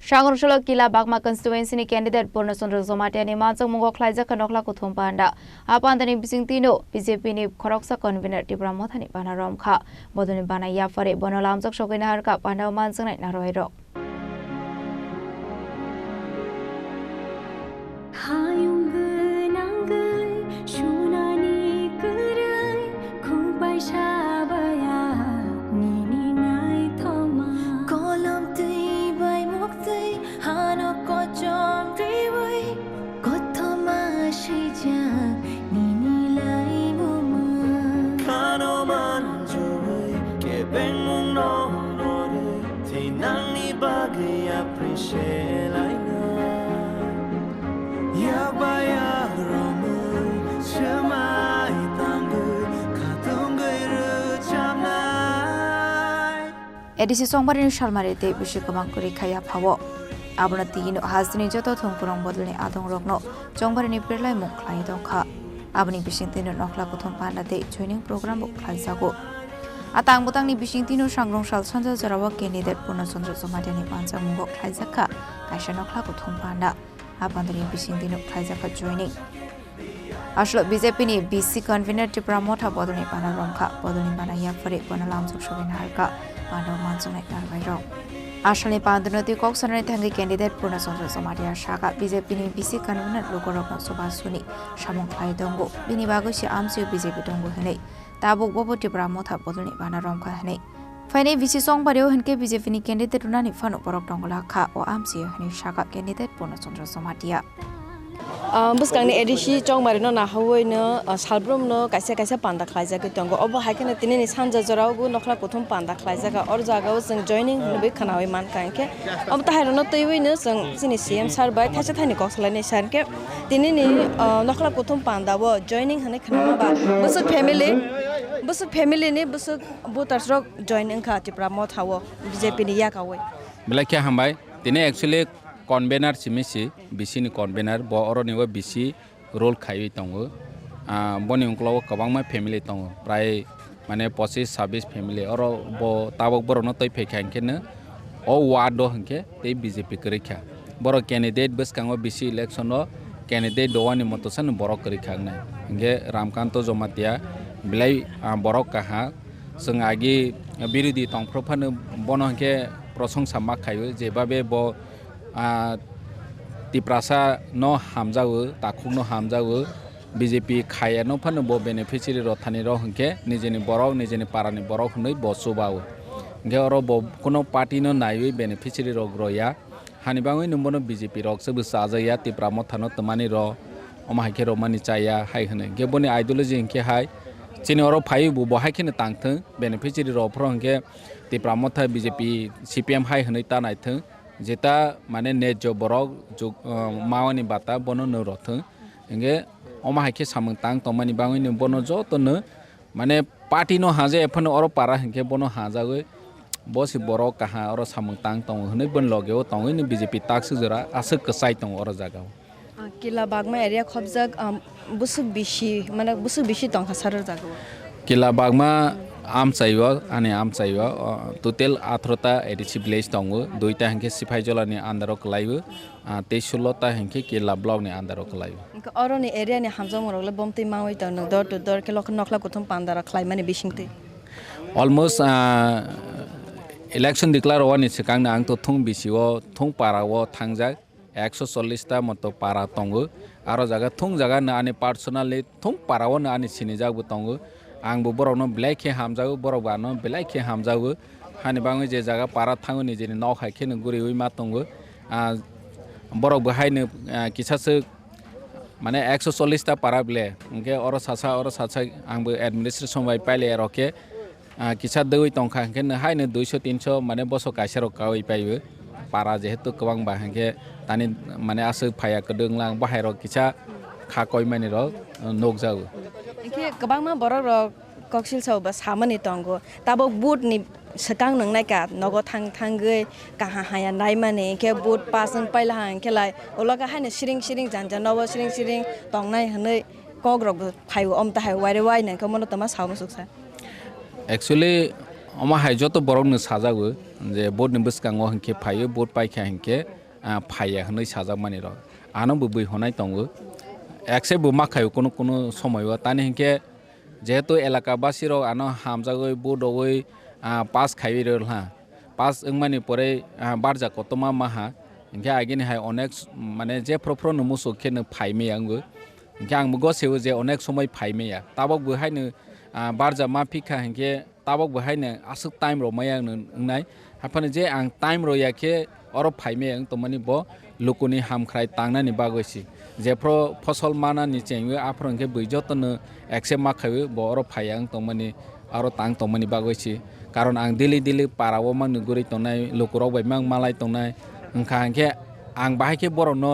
Sangrongsalo Killa Bagma Constituencyni candidate Purna Chandra Jamatia ni Manjakmungo Khlaijakha Nokhala Kuthum Panda Apandani Bisingtwi BJP ni Khoroksa Convenor Tipra Mothani Bana Romkhha Bodol ni Bana Yapharwi Bono Lamjak Sogwi Naharkha Pandao Manjaknai Narowairok Edisi Songbarini Shalmarete Bishikamangkuri Kaya Pawo Abonati Hasni Joto Thongpurong Bodol ni Adong Rokno Jongbarini Pirlai Khlaijakha Aboni Bisingtwi Nokhala Kuthum Panda de joining program Khlaijakha Atang butang ni Bisingtwi Sangrongsalo Sanja Jarawa candidate Purna Chandra Jamatia ni Manjakmungo Khlaijakha Nokhala Kuthum Panda Abandani Bisingtwi Khlaijakha joining Ashlo BJP ni BC Convenor Tipra Motha Bodol ni Bana Romkhha Bodol ni Bana Yapharwi Bono Lamjak Sogwi Naharkha Pandao Manjaknai Narowairok Ashley Pandano Coxon Tangi candidate Purna Chandra Jamatia Shaka BJP ni BC Convenor Lokorok Soba Suni Shamong Khlai Dongo Bini Bagusi Amsu BJP Dongo Hene Tabuk Bobo Tipra Motha Bodol ni Bana Romkhha Hene Fine BC Song Bario Henke BJP ni candidate Runani Fano Borok Dongola Kha O Amsu Hene Shaka candidate Purna Chandra Jamatia Buskang ni edisi chong marino na hawai no salbrum no kaisa panda Khlaijakha tongo obo haikene tini ni sanja jorao gu Nokhala Kuthum Panda Khlaijakha or jagao jeng joining be khanawi man kanke obo tahai no toiwi no jeng sini CM sir bai thaisa thani kokslani sir ke tini ni Nokhala Kuthum Panda wo joining hane khanama ba busuk family ni busuk voters rok joining kha Tipra Motha wo BJP ni yakawai belakya hambai tini actually Convenor Chimisi, BC ni Convenor, bo oro niwa BC role khai tongo, boni ungklo kabangma family tongo, prai mane 25-26 family, oro bo tabok boro no toi pekhan kene, o wado hanke te BJP kerikha, boro candidate bus kango BC election no candidate doani motosan boro kerikha nai, hanke Ramkanto Jamatia, belai boro kaha, sengagi birudi tong prophan bono hanke prosong samak khayo, jebabe bo Tiprasa no hamjawo takuk no hamjawo BJP khaya no phano bo beneficiary rothani ro hangke nijeni borok nijeni parani borok hnoi bo subawo nge oro bo kono party no naiwi beneficiary ro groya hanibangoi numbono BJP rok sebu sajaya Tipra Motha no tamani ro omahike ro mani chaya hai hne nge boni ideology hangke hai Chini oro phai bu bo haikene tangthang beneficiary ro phro hangke Tipra Motha BJP CPM hai hnoi ta naithang Jeta mane net jo borok mawani bata bono no rothang enge oma haike samang tang tomani bangoi ni bono jo to no mane party no haje phano oro para henge bono hajawe bosi borok kaha oro samang tang tong hne bon logeo tongoi ni BJP taksu jora asuk kasai tong oro jagao Killa Bagma area khobjak busuk bishi tong khasar jagao Killa Bagma am chaiwa ani am chaiwa total 18 edisi village tongo duita hangke siphaijola ni andaro klaibu 16 ta hangke Killa block ni andaro klaibu oro ni area ni hamjong morole bomti mawai ton door to door ke Nokhala Kuthum Panda ra khlaimani Bisingtwi almost election declare one is kang na ang to thung bisio thung para wo thangjak 140 ta moto para tongo aro jaga thung jaga na ani personally thung para wo na ani sinijak bu tongo Ang borok no black ke hamjago borok ba no black ke hamjago hani bangi je jaga para thango ni jeni nok hai ke guri ui ma tongo borok ba hai ne kisase mane 140 ta para ble nge oro sasa ang administration bai paile roke kisa doi tongkha ke ne hai ne 200 300 mane boso kaisero kawai paibe para je hetu kwang ba hangke tani mane asu phaya kedeng lang bahai ro kisa kha koi mani ro nok jago Ke kabangma borok koksil sauba samani tongo tabo boot ni sekang nang naika nogo thangge kaha haya nai mane ke boot pasan paila hang ke lai ologa hane siring janja nobo siring tong nai hne kogrok phai om ta hai wai ne ko mono tama saum suksa actually अमा हाय जत बरकनो साजागो जे बोर्डनि बसकाङाव हंके फायो board पाइखा हंके फाया हनै साजाग मानि र आनबो बै हनाय दङो एक्सेबो माखायो कोनो समयवा तानि हंके जेहेतु एलाकाबासी र आनो हामजागै बोर्डवै पास खाइरो हा पास ओंमानि परे बारजा कतमा माहा हंके आगिनि हाय अनेक माने जे फ्रफ्र नमुसो खेनो फाइमे आंबो हंके आंबो गसेबो जे अनेक समय फाइमेया ताबक बहायनो बारजा मा फिखा हंके ताबक बहायनो आसुक टाइम रो माया नंनाय हाफाने जे आं टाइम रो याखे अर फाइमे आं तो माने बो लोकोनि हामख्राय तांनानि बागैसि जेफ्रो फसल माना निचेंबो आफ्रोंके बैजतनो एक्से माखायो बो अर फायां तो माने आरो तां तो माने बागैसि कारण आं दिल्ली पारावो मांनो गुरै तनाय लोकराव बायमां मालाय तनाय ओंखा हंके आं बाहायके बरनो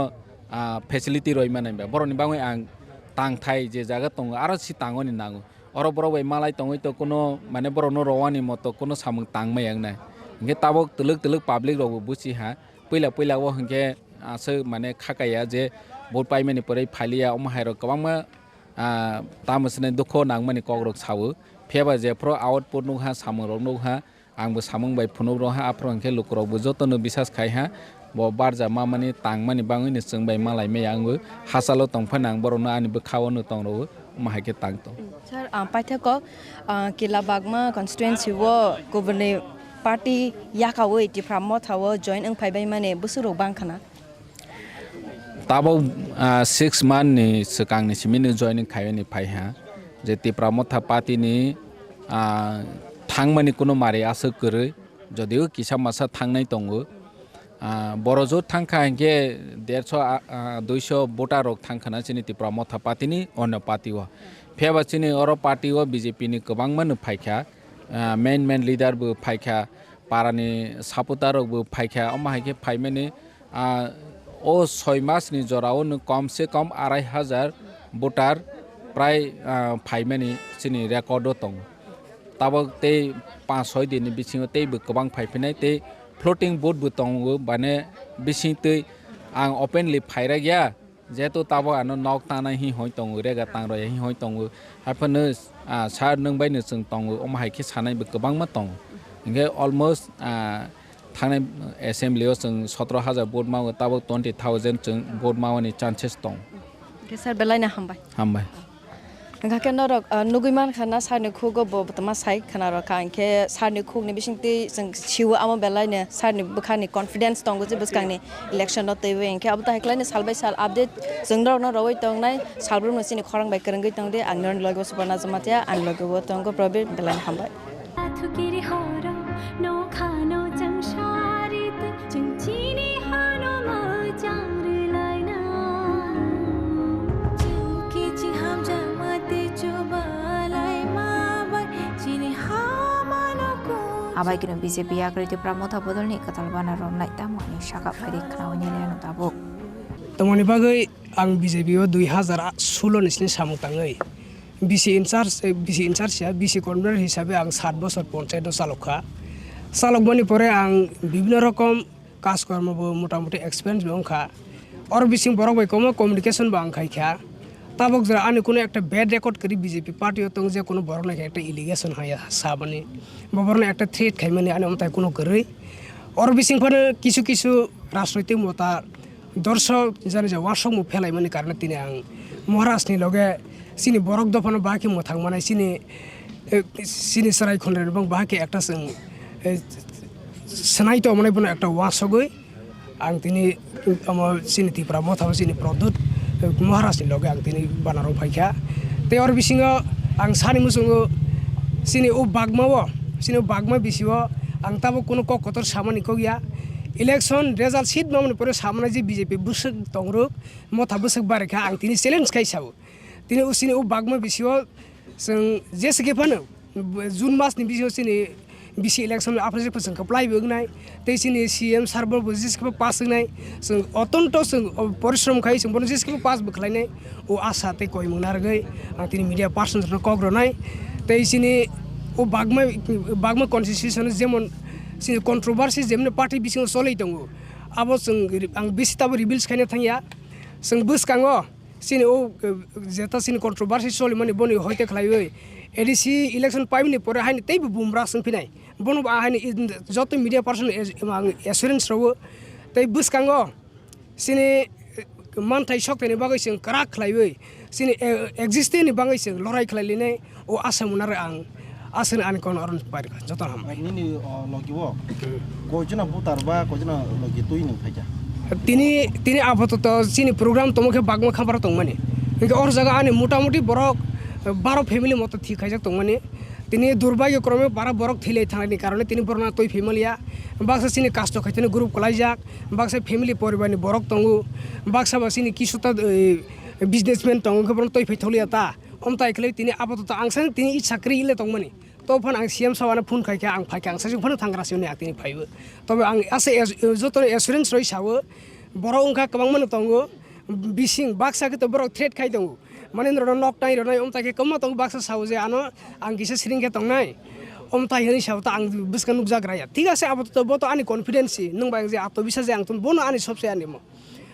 फेसिलिटी रय माने बरनि बाङै आं तां थाय जे जागा दङ आरो सि तांगनि नांगो अर बरबाय मालाय तङै तो कोनो माने बरनो रवानि मतो कोनो सामु तांमै आंनाय हंके ताबक तलक पाब्लिक रबो बुसि हा पहिला वो हंके आसो माने खाकाया जे बोट पाइमानि परै फालिया अमहायरो कबांमा तामसने दुखो नांमानि कग्रक सावो फेबा जेफ्रो आउटपुट नुहा सामरक नुहा आंबो सामं बाय फुनक रहा आफ्रो हंके लोकरावबो जतनो बिसास खायहा बो बारजा मामानि तांमानि बाङैनो जोंबाय मालाय मे आंबो हासालो तंफान आं बरनो आनिबो खावनो तंरो माहायके तांतो सर पाइथाको किला बागमा कन्स्टिट्युएन्सी वो गभर्ने पार्टी याखावै टिप्रा मथावो जॉइन ओं फाइबाय माने बोसोराव बांखाना ताबो 6 माननि सकांनि सिमिनो जॉइनिंग खायनि फायहा जे टिप्रा मथा पार्टीनि थांमानि कोनो मारे आसो करे जदिও किसा मासा थांनाय दङो बरजो थांखा हंके 150 200 बोटारक थांखाना चिनि टिप्रा मथा पार्टीनि अन पार्टी व फेबा चिनि अर पार्टी व बीजेपी नि गोबां मन फायखा मेन लिडारबो फायखा पारानि सापोटारबो फायखा अमाहायके फायमाने ओ 6 मासनि जरावनो कम से कम 2500 बोटार प्राय फायमानि चिनि रेकर्ड दं ताबक ते 5-6 दिननि बिसिङाव तेबो गोबां फायफिनाय ते फ्लोटिंग बोट बो दङो माने बिसिंतै आं ओपनलि फायरा गया जेहेतु ताबो आनो नक तानाय हि होय दङो रेगा तांरो हि होय दङो हाफनो सार नंबायनो जों दङो अमाहायके सानायबो गोबां मा दं इंगे अलमोस्ट थांनाय एसेम्बलियाव जों 17000 बोट मावो ताबो 20000 जों बोट मावनि चान्सेस दं सर बेलायना हामबाय नगाके नरक नुगैमान खाना सारनि खुगो बतमा साइ खाना रखा अंके सारनि खुगनि बिसिंति जों सिउ आमा बेलायने सारनि बखानि कॉन्फिडेंस दंगो जे बसकांनि इलेक्शन न तैवे अंके अब ता हेक्लायने सालबाय साल अपडेट जों न रवै तंनाय सालब्रु नसिनि खरां बाय करंगै तंदे आंनर लगो सुबर्णा जमातिया आं लगो तंगो प्रबे बेलायना हामबाय आबायगिनो बीजेपी आग्रै टिप्रा मथा बदलनि कताल बाना रमनाय तामनि साका फारि खावनि लेनो ताबक तमनि बागै आं बीजेपी ओ 2016 निसिनि सामुताङै बीसी इनचार्ज या बीसी कन्वेनर हिसाबै आं 7 बছর पन्चायत चालकखा चालकमानि परे आं विभिन्न रकम काजकर्मबो मोटामुटी एक्सपिरियेन्स दंखा और बिसिं बरक बाय कम कम्युनिकेशन बा आं खायखा ताबक जरा आनि कोनो একটা ব্যাড রেকর্ড করি बीजेपी पार्टी तंग जे कोनो बरक नाय একটা इलिगेशन हाया साबानि बबरना একটা थ्रेट खायमानि आनि अमताय कोनो गरै और बिसिं फने किछु राजनैतिक मता दर्शक जाने जा वासक मु फेलायमानि कारणे तिनि आं महाराष्ट्रनि लगे सिनि बरक दफानो बाकी मोथां मानाय सिनि सराय खन्डर बं बाकी একটা सनाय तो माने बनो একটা वासगै आं तिनि सिनि तिप्रा मथाव सिनि प्रदुत महाराष्ट्रनि लगे आं दिनै बानाराव फायखा ते और बिसिङो आं सानि मुसुङो सिनि ओ बागमा बिसिङो आं ताबो कोनो ककतर सामानि को गया इलेक्शन रिजल्ट सीट मामनि परे सामना जे बीजेपी बुसक दंरो मथा बुसक बारेखा आं तिनि चेलेन्ज खायसाव तिनि उसिनि ओ बागमा बिसिङो जों जेसेके फानो जुन मासनि बिसिङो सिनि बीसी इलेक्शन आपरे जों कप्लाय बगनाय तेसिनि सीएम सार्वर जिसके पास गनाय जों अतंत जों परिश्रम खाय जों बन जिसके पास बखलायनाय ओ आशा ते कोइ मुनारगै आं तिनि मीडिया पर्सन न कग्रनाय तेसिनि ओ बागमा कन्स्टिट्युसन जेमन सिनि कन्ट्रोवर्सी जेमन पार्टी बिसिङ सलै दङ अब जों आं बेसि ताबो रिबिल्स खायनो थांया जों बसकाङो सिनि ओ जेता सिनि कन्ट्रोवर्सी सलै माने बनि होयते खलायै एडीसी इलेक्शन पाइमनि परे हानि तैबो Bumrah सोंफिनाय bono ahani joto media person assurance rawo tai buskango sini mantai shok ni bagai sing karak khlaiwe sini existing ni bagai sing lorai khlailene o asamunar ang asan an kon oron par joto ham ni logiwo kojuna butarba kojuna logi tuini phaja tini apato sini program tomoke bagma khabar tongmani inke or jaga ani motamuti borok 12 family moto thi khaijak tongmani tini दुर्भाग्यक्रमे 12 borok thilei thanani karone tini porna toi family ya baksa sini kasto khaitene group khlaijak baksa family poribani borok tongu baksa basini kisuta businessman tongu khapron toi phaitholia ta omtai khlei tini apato angsan tini i chakri ile tongmani to phan ang CM sawana phun khaika ang phaika ang sajung phan thangra sione akini phaibo tobe ang ase joto assurance roi sawo borok ongkha kabang man tongu bising baksa ke to borok threat khai tongu manendro noktai ronai omtai kamma tong baksa sauje ano ang gisa sring ke tongnai omtai hini sauta ang buskan nukjak raya ঠিক আছে apato boto ani confidence nung bang je ato bisa je ang tun bono ani sobse ani mo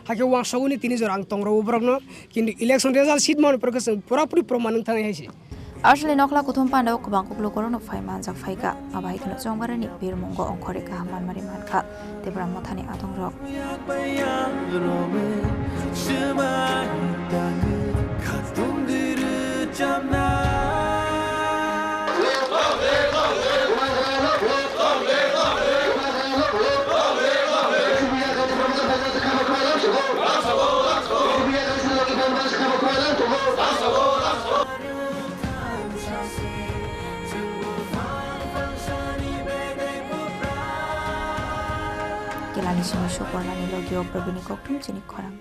hake wang soguni tini jor ang tongro borokno kintu election result sheet mon prokes purapuri proman thang haisi আসলে নখলা কুথুম পান্ডাও কবাং কুকলো করনো phi মানজাক ফাইকা আবাই কনো জংবারনি বীরমঙ্গ অংখরেকা হামানমারি মানখা তেব্রা মথানি আতং rock Killa Bagma Purna Chandra Purna Chandra Khorang